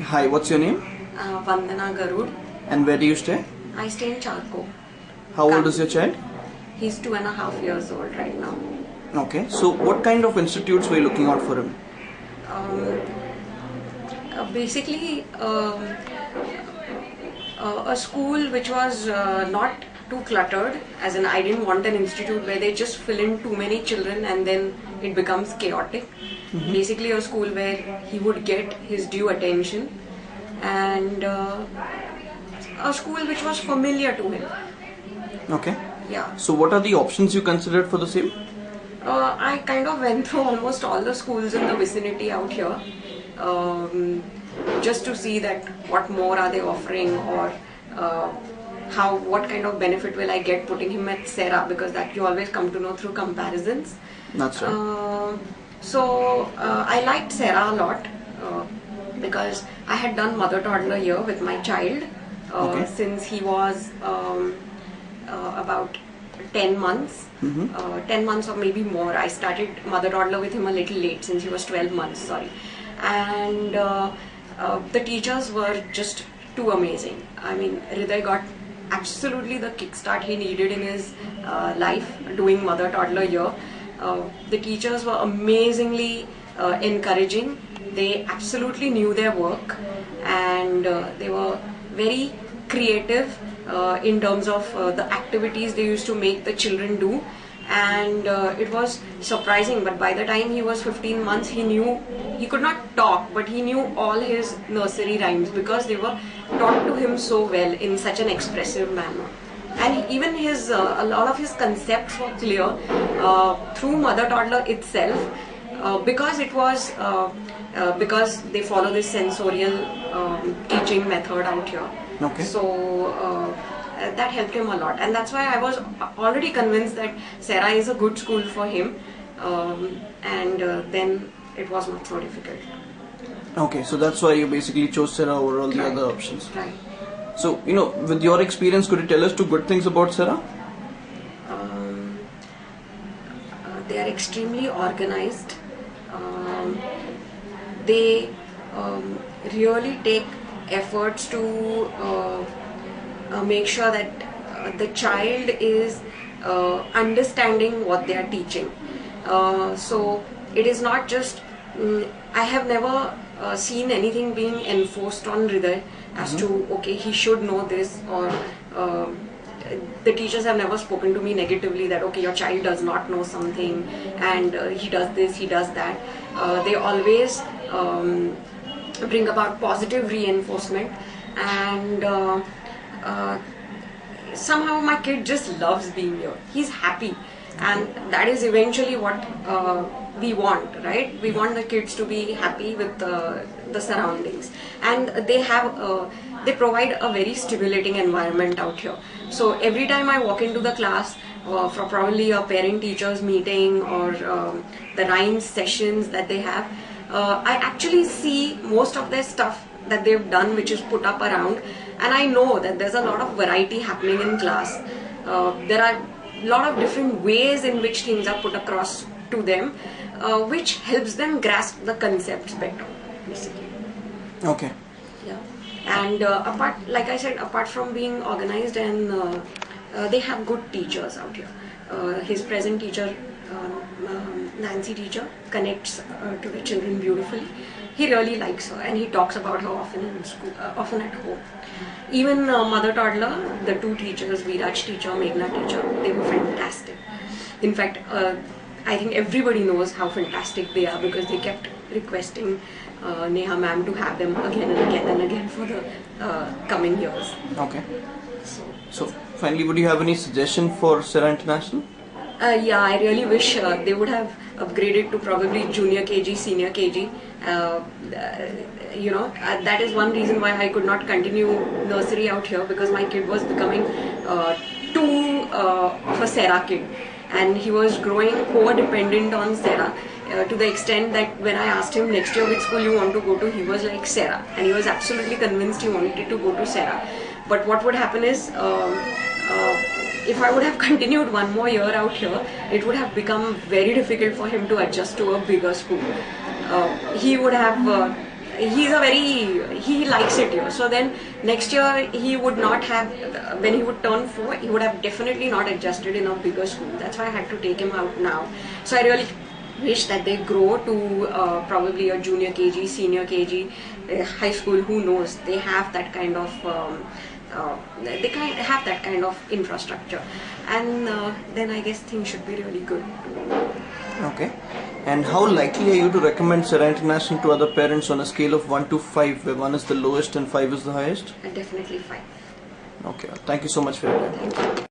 Hi, what's your name? Vandana, Garud. And where do you stay? I stay in Charco. How old is your child? He's 2.5 years old right now. Okay, so what kind of institutes were you looking out for him? Basically, a school which was not too cluttered, as in I didn't want an institute where they just fill in too many children and then it becomes chaotic. Basically a school where he would get his due attention, and a school which was familiar to him. Okay. Yeah. So what are the options you considered for the same? I kind of went through almost all the schools in the vicinity out here, just to see that what more are they offering, or what kind of benefit will I get putting him at Serra, because that you always come to know through comparisons. That's right. I liked Serra a lot because I had done mother toddler year with my child since he was about 10 months. 10 months or maybe more. I started mother toddler with him a little late, since he was 12 months, sorry. And the teachers were just too amazing. I mean, Hriday got absolutely the kickstart he needed in his life doing mother toddler year. The teachers were amazingly encouraging. They absolutely knew their work, and they were very creative in terms of the activities they used to make the children do. And it was surprising, but by the time he was 15 months, he could not talk, but he knew all his nursery rhymes because they were taught to him so well in such an expressive manner. And even a lot of his concepts were clear through mother toddler itself, because it was because they follow this sensorial teaching method out here. Okay. So that helped him a lot, and that's why I was already convinced that Serra is a good school for him, and then it was much more difficult. Okay, so that's why you basically chose Serra over all the other options. Right. So, with your experience, could you tell us two good things about Serra? They are extremely organized. They really take efforts to make sure that the child is understanding what they are teaching. So it is not just, I have never seen anything being enforced on Hriday as to, okay, he should know this, or the teachers have never spoken to me negatively that, okay, your child does not know something and he does this, he does that. They always bring about positive reinforcement, and somehow my kid just loves being here. He's happy, and that is eventually what we want, right? We want the kids to be happy with the surroundings, and they provide a very stimulating environment out here. So every time I walk into the class, for probably a parent-teachers meeting or the rhymes sessions that they have, I actually see most of their stuff that they've done, which is put up around, and I know that there's a lot of variety happening in class. There are a lot of different ways in which things are put across to them, which helps them grasp the concepts better, basically. Okay. Yeah. And like I said, apart from being organized, and they have good teachers out here. His present teacher, Nancy teacher, connects to the children beautifully. He really likes her, and he talks about her often in school, often at home. Even mother toddler, the two teachers, Viraj teacher, Meghna teacher, they were fantastic. In fact, I think everybody knows how fantastic they are, because they kept requesting Neha ma'am to have them again and again and again for the coming years. Okay. So finally, would you have any suggestion for Serra International? Yeah, I really wish they would have upgraded to probably junior KG, senior KG. That is one reason why I could not continue nursery out here, because my kid was becoming too of a Serra kid, and he was growing over-dependent on Serra, to the extent that when I asked him next year which school you want to go to, he was like Serra, and he was absolutely convinced he wanted to go to Serra. But what would happen is, if I would have continued one more year out here, it would have become very difficult for him to adjust to a bigger school. He would have he likes it here. So then next year he would not have, when he would turn 4, he would have definitely not adjusted in a bigger school. That's why I had to take him out now. So I really wish that they grow to probably a junior KG, senior KG, high school, who knows. They have that kind of have that kind of infrastructure, and then I guess things should be really good. Okay. And how likely are you to recommend Serra International to other parents on a scale of 1 to 5, where 1 is the lowest and 5 is the highest? Definitely 5. Okay. Thank you so much for your time. Thank you.